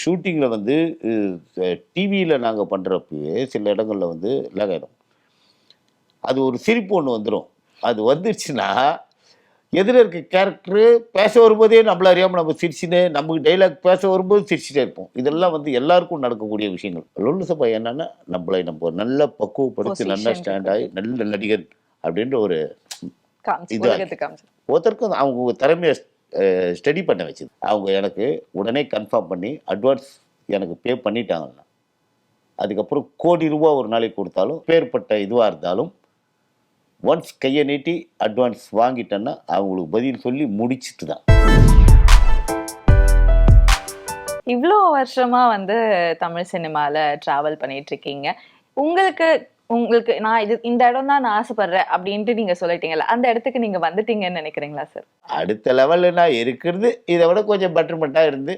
ஷூட்டிங்கில் வந்து டிவியில் நாங்கள் பண்ணுறப்பயே சில இடங்களில் வந்து லேக் ஆகிடும். அது ஒரு சிரிப்பு ஒன்று வந்துடும். அது வந்துருச்சுன்னா எதிர இருக்க கேரக்டரு பேச வரும்போதே நம்மள அறியாமல் நம்ம சிரிச்சுன்னு நமக்கு டைலாக் பேச வரும்போது சிரிச்சுட்டே இருப்போம். இதெல்லாம் வந்து எல்லாருக்கும் நடக்கக்கூடிய விஷயங்கள். லொல்லு சபா என்னன்னா நம்ம நல்ல பக்குவப்படுத்தி நல்லா ஸ்டாண்ட் ஆகி நல்ல நடிகர் அப்படின்ற ஒரு இது ஒருத்தருக்கும் அவங்க திறமையை ஸ்டடி பண்ண வச்சுது. அவங்க எனக்கு உடனே கன்ஃபார்ம் பண்ணி அட்வான்ஸ் எனக்கு பே பண்ணிட்டாங்கன்னா அதுக்கப்புறம் கோடி ரூபா ஒரு நாளைக்கு கொடுத்தாலும் பேர்பட்ட இதுவாக இருந்தாலும் ஒன்ஸ் கையை நீட்டி அட்வான்ஸ் வாங்கிட்டேன்னா அவங்களுக்கு பதில் சொல்லி முடிச்சுட்டு தான். இவ்வளோ வருஷமா வந்து தமிழ் சினிமாவில் ட்ராவல் பண்ணிட்டு இருக்கீங்க. உங்களுக்கு உங்களுக்கு நான் இந்த இடம் தான் நான் ஆசைப்படுறேன் அப்படின்ட்டு நீங்க சொல்லிட்டீங்கல்ல, அந்த இடத்துக்கு நீங்க வந்துட்டீங்கன்னு நினைக்கிறீங்களா சார்? அடுத்த லெவலில் நான் இருக்கிறது இதை விட கொஞ்சம் பெட்டர்மெண்ட்டாக இருந்து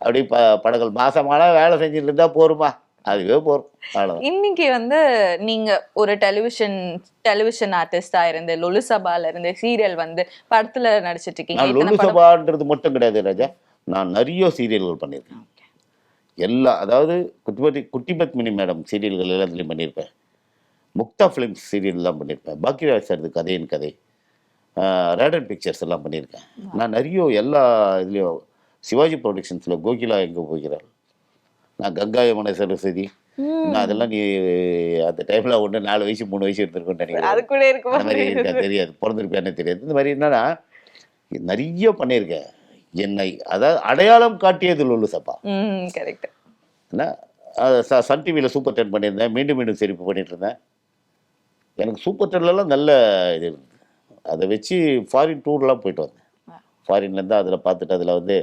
அப்படி படங்கள் மாசமான வேலை செஞ்சுட்டு இருந்தா போருமா, அதுவே போறோம். இன்னைக்கு வந்து நீங்க ஒரு டெலிவிஷன் ஆர்டிஸ்டா இருந்து லொல்லு சபால இருந்து சீரியல் வந்து படத்துல நடிச்சிட்டு இருக்கீங்க. லொல்லு சபான்றது மட்டும் கிடையாது ராஜா, நான் நிறைய சீரியல்கள் பண்ணியிருக்கேன். அதாவது குட்டிபத்மினி மேடம் சீரியல்கள் எல்லாத்துலேயும் பண்ணியிருப்பேன். முக்தா ஃபிலிம்ஸ் சீரியல்லாம் பண்ணியிருப்பேன். பாக்கியராஜ் சார் கதையின் கதை, ரேடன் பிக்சர்ஸ் எல்லாம் பண்ணியிருக்கேன். நான் நிறைய எல்லா இதுலேயும் சிவாஜி ப்ரொடக்ஷன்ஸில் கோகிலா எங்கே போகிறாள், நான் கங்காயமன சரஸ்வதி, நான் அதெல்லாம் நீ அந்த டைமில் 4 வயசு 3 வயசு எடுத்துருக்கோன்னு நினைக்கிறேன். அந்த மாதிரி இருக்கா தெரியாது, பிறந்திருப்பேன்னு தெரியாது. இந்த மாதிரி என்னன்னா நிறைய பண்ணியிருக்கேன். என்னை அதாவது அடையாளம் காட்டியது லொல்லு சபா. கரெக்ட். சன் டிவியில் சூப்பர் 10 பண்ணியிருந்தேன். மீண்டும் மீண்டும் சிரிப்பு பண்ணிட்டு இருந்தேன். எனக்கு சூப்பர் 10லலாம் நல்ல இது இருந்தது. அதை வச்சு ஃபாரின் டூர்லாம் போயிட்டு வந்தேன். ஃபாரின்லேருந்து அதில் பார்த்துட்டு அதில் வந்து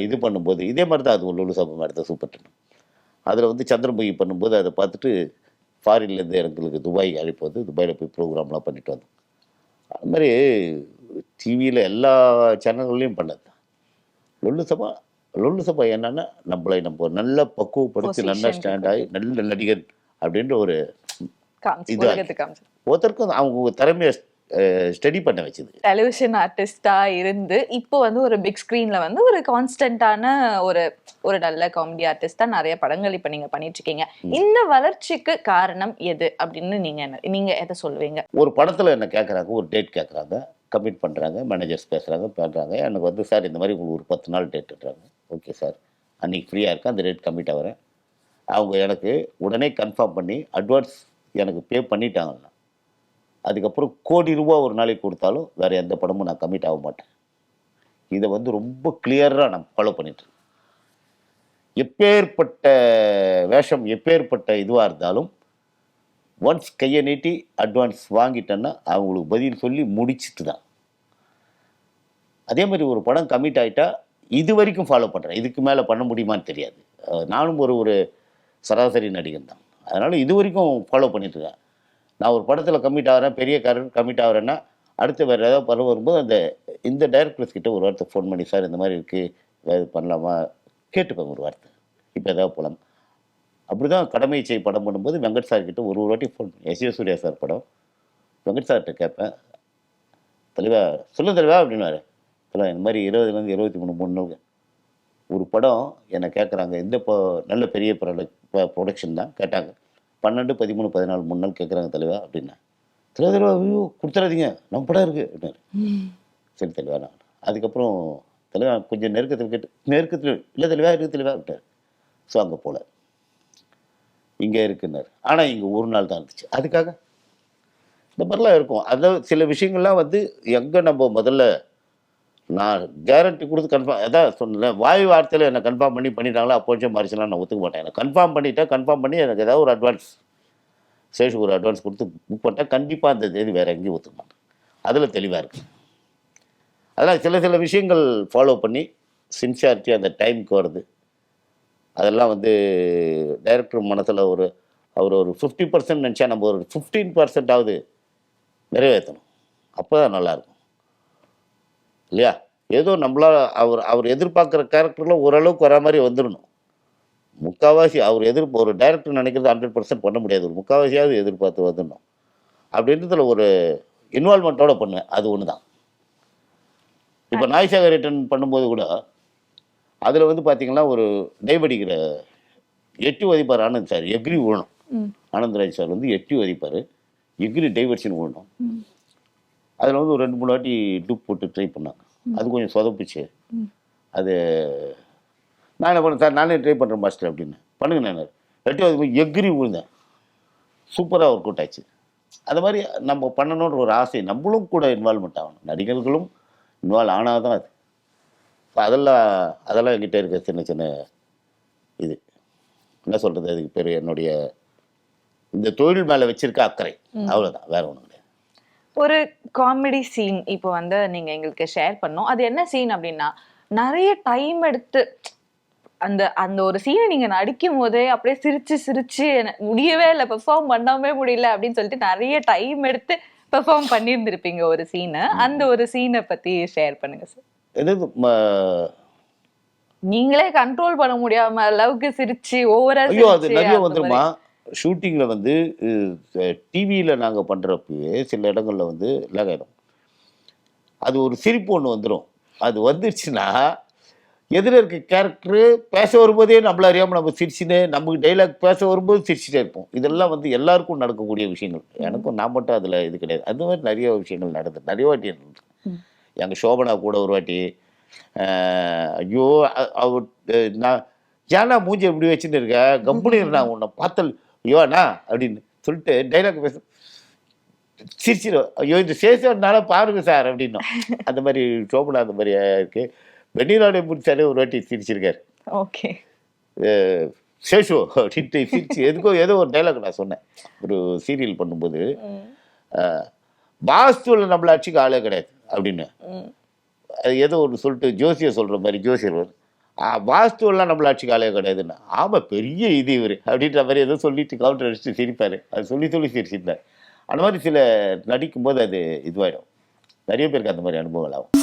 இது பண்ணும்போது இதே மாதிரி தான் அது லொல்லு சபா மாதிரி தான் சூப்பர் 10. அதில் வந்து சந்திரமுகி பண்ணும்போது அதை பார்த்துட்டு ஃபாரின்லேருந்து எங்களுக்கு துபாய் அழைப்பு வந்து துபாயில் போய் ப்ரோக்ராம்லாம் பண்ணிட்டு வந்தோம். அது மாதிரி டிவியில் எல்லா சேனல்கள்லையும் பண்ணது. லொல்லு சபா என்னன்னா நம்ம நல்ல பக்குவப்படுத்தி நல்லா ஸ்டாண்ட் ஆகி நல்ல நடிகர் அப்படின்ற ஒரு இது ஒருத்தருக்கும் அவங்க திறமையை ஸ்டடி பண்ண வச்சுது. டெலிவிஷன் ஆர்டிஸ்டா இருந்து இப்போ வந்து ஒரு பிக் ஸ்கிரீன்ல வந்து ஒரு கான்ஸ்டன்டான ஒரு நல்ல காமெடி ஆர்டிஸ்டா நிறைய படங்கள் இப்ப நீங்க பண்ணிட்டு இருக்கீங்க. இந்த வளர்ச்சிக்கு காரணம் எது அப்படின்னு நீங்க எதை சொல்லுவீங்க? ஒரு படத்துல என்ன கேட்கறாங்க, ஒரு டேட் கேட்கறாங்க, கமிட் பண்ணுறாங்க, மேனேஜர்ஸ் பேசுகிறாங்க. எனக்கு வந்து சார் இந்த மாதிரி உங்களுக்கு ஒரு 10 நாள் டேட்டுன்றாங்க. ஓகே சார், அன்றைக்கி ஃப்ரீயாக இருக்கேன், அந்த டேட் கமிட் ஆகிறேன். அவங்க எனக்கு உடனே கன்ஃபார்ம் பண்ணி அட்வான்ஸ் எனக்கு பே பண்ணிட்டாங்கன்னா அதுக்கப்புறம் கோடி ரூபா ஒரு நாளைக்கு கொடுத்தாலும் வேறு எந்த படமும் நான் கமிட் ஆக மாட்டேன். இதை வந்து ரொம்ப கிளியராக நான் ஃபாலோ பண்ணிட்டுருக்கேன். எப்பேற்பட்ட வேஷம் எப்பேற்பட்ட இதுவாக இருந்தாலும் ஒன்ஸ் கையை நீட்டி அட்வான்ஸ் வாங்கிட்டேன்னா அவங்களுக்கு பதில் சொல்லி முடிச்சுட்டு தான். அதே மாதிரி ஒரு படம் கமிட் ஆகிட்டா இது வரைக்கும் ஃபாலோ பண்ணுறேன். இதுக்கு மேலே பண்ண முடியுமான்னு தெரியாது. நானும் ஒரு சராசரி நடிகன் தான். அதனால் இது வரைக்கும் ஃபாலோ பண்ணிட்டுருக்கேன். நான் ஒரு படத்தில் கமிட் ஆகிறேன், பெரிய கேரக்டர் கமிட் ஆகிறேன்னா அடுத்து வேறு ஏதாவது படம் வரும்போது இந்த டைரக்டர்ஸ் கிட்ட ஒரு வார்த்தை ஃபோன் பண்ணி சார் இந்த மாதிரி இருக்குது, ஏதாவது பண்ணலாமா கேட்டுப்பேன் ஒரு வார்த்தை. இப்போ ஏதாவது போகலாம். அப்படி தான் கடமை செய் படம் பண்ணும்போது வெங்கட் சார் கிட்ட ஒரு வாட்டி ஃபோன் பண்ணி எஸ் சூர்யா சார் படம் வெங்கட் சார்கிட்ட கேட்பேன், தலைவா சொல்லுங்க தலைவா அப்படின்னாரு. தலைவா இந்த மாதிரி 20லேருந்து 23 3 நாள் ஒரு படம் என்னை கேட்குறாங்க. இந்த நல்ல பெரிய ப்ரொடக்ஷன் தான் கேட்டாங்க. 12, 13, 14 3 நாள் கேட்குறாங்க தலைவா அப்படின்னா. தலைவா ஐயோ கொடுத்துடாதீங்க, நம்ம படம் இருக்குது அப்படின்னாரு. சரி தலைவா நான் அதுக்கப்புறம் தலைவா கொஞ்சம் நெருக்கத்தில் இல்லை தலைவா இருக்குது தலைவா அப்படின்னாரு. ஸோ அங்கே போல இங்கே இருக்குன்னாரு. ஆனால் இங்கே ஒரு நாள் தான் இருந்துச்சு. அதுக்காக இந்த மாதிரிலாம் இருக்கும். அதாவது சில விஷயங்கள்லாம் வந்து எங்கே நம்ம முதல்ல நான் கேரண்டி கொடுத்து கன்ஃபார்ம் அதான் சொன்னேன், வாய் வார்த்தையில் என்னை கன்ஃபார்ம் பண்ணிட்டாங்களா அப்போச்சும் மறைச்சலாம் நான் ஒத்துக்க மாட்டேன். எனக்கு கன்ஃபார்ம் பண்ணி எனக்கு ஏதாவது ஒரு அட்வான்ஸ் சேஷுக்கு ஒரு அட்வான்ஸ் கொடுத்து புக் பண்ணிட்டேன். கண்டிப்பாக அந்த தேதி வேறு எங்கேயும் ஒத்துக்க மாட்டேன். அதில் தெளிவாக இருக்குது. அதெல்லாம் சில விஷயங்கள் ஃபாலோ பண்ணி சின்சியாரிட்டி அந்த டைமுக்கு வருது. அதெல்லாம் வந்து டைரக்டர் மனசில் அவர் ஒரு 50% நினச்சா நம்ம ஒரு 15% நிறைவேற்றணும். அப்போ தான் நல்லாயிருக்கும் இல்லையா? ஏதோ நம்மளால் அவர் எதிர்பார்க்குற கேரக்டரில் ஓரளவுக்கு வர மாதிரி வந்துடணும். முக்கால்வாசி அவர் ஒரு டைரக்டர் நினைக்கிறது 100% பண்ண முடியாது. ஒரு முக்கால்வாசியாவது எதிர்பார்த்து வந்துடணும். அப்படின்றதுல ஒரு இன்வால்மெண்ட்டோடு பண்ணுவேன். அது ஒன்று தான். இப்போ நாய்சாகர் ரிட்டர்ன் பண்ணும்போது கூட அதில் வந்து பார்த்தீங்கன்னா ஒரு டைவடிக்கிற எட்டி வதிப்பார் ஆனந்த் சார், எக்ரி விழணும். ஆனந்தராஜ் சார் வந்து எட்டி வதிப்பார், எக்ரி டைவர்ஷன் விழணும். அதில் வந்து ஒரு 2-3 வாட்டி டூப் போட்டு ட்ரை பண்ணாங்க. அது கொஞ்சம் சொதப்பிச்சு. அது நான் என்ன பண்ணேன், சார் நானே ட்ரை பண்ணுறேன் மாஸ்டர் அப்படின்னு. பண்ணுங்க நான் எட்டி வதிப்பு எக்ரி விழுந்தேன். சூப்பராக ஒர்க் அவுட் ஆச்சு. அது மாதிரி நம்ம பண்ணணுன்ற ஒரு ஆசை, நம்மளும் கூட இன்வால்மெண்ட் ஆகணும். நடிகர்களும் இன்வால்வ் ஆனால் தான் அது. இப்போ அதெல்லாம் என்கிட்ட இருக்க சின்ன சின்ன இது என்ன சொல்கிறது, அதுக்கு பேர் என்னுடைய இந்த தொழில் மேலே வச்சிருக்க அக்கறை, அவ்வளோதான், வேற ஒன்றும் கிடையாது. ஒரு காமெடி சீன் இப்போ வந்து நீங்க எங்களுக்கு ஷேர் பண்ணோம். அது என்ன சீன் அப்படின்னா, நிறைய டைம் எடுத்து அந்த அந்த ஒரு சீனை நீங்க நடிக்கும் போதே அப்படியே சிரிச்சு சிரிச்சு முடியவே இல்லை, பெர்ஃபார்ம் பண்ணாமே முடியல அப்படின்னு சொல்லிட்டு நிறைய டைம் எடுத்து பெர்ஃபார்ம் பண்ணியிருந்திருப்பீங்க ஒரு சீனை. அந்த ஒரு சீனை பத்தி ஷேர் பண்ணுங்க சார். என்னது நீங்களே கண்ட்ரோல் பண்ண முடியாம அளவுக்கு சிரிச்சு ஓவரா ஐயோ அது நிறைய வந்துருமா. ஷூட்டிங்கில் வந்து டிவியில் நாங்கள் பண்ணுறப்பவே சில இடங்களில் வந்து லேக் ஆகிடும். அது ஒரு சிரிப்பு ஒன்று வந்துடும். அது வந்துருச்சுன்னா எதிர இருக்க கேரக்டரு பேச வரும்போதே நம்மள அறியாமல் நம்ம சிரிச்சுனே, நமக்கு டைலாக் பேச வரும்போது சிரிச்சுட்டே இருப்போம். இதெல்லாம் வந்து எல்லாருக்கும் நடக்கக்கூடிய விஷயங்கள். எனக்கும் நான் மட்டும் அதில் இது கிடையாது. அந்த மாதிரி நிறைய விஷயங்கள் நடந்தது, நிறைய வாட்டி இருந்தது. எங்கள் சோபனா கூட ஒரு வாட்டி ஐயோ அவர் நான் ஏன்னா மூஞ்சி எப்படி வச்சுன்னு இருக்க, கம்பெனி நான் உன்னை பார்த்தல் ஐயோண்ணா அப்படின்னு சொல்லிட்டு டைலாக் பேச சிரிச்சிடும். ஐயோ இந்த சேஷனால பாருங்க சார் அப்படின்னும். அந்த மாதிரி சோபனா அந்த மாதிரி இருக்கு. வெண்ணிலாவுடைய முடிச்சாலே ஒரு வாட்டி சிரிச்சிருக்காரு. ஓகே சேஷோ அப்படின்ட்டு சிரிச்சு ஏதோ ஒரு டைலாக் நான் சொன்னேன் ஒரு சீரியல் பண்ணும்போது, வாஸ்துவில் நம்மள அடிச்சுக்க ஆளே கிடையாது அப்படின்னு. அது ஏதோ ஒன்று சொல்லிட்டு ஜோசியர் சொல்கிற மாதிரி ஜோசியர் வாஸ்துவெல்லாம் நம்மள ஆட்சி காலையே கிடையாதுன்னு. ஆமாம் பெரிய இது இவர் அப்படின்ற மாதிரி ஏதோ சொல்லிட்டு கவுண்டர் அடிச்சுட்டு சிரிப்பார். அது சொல்லி சிரிச்சிருந்தார். அந்த மாதிரி சில நடிக்கும்போது அது இதுவாகிடும். நிறைய பேருக்கு அந்த மாதிரி அனுபவங்கள் ஆகும்.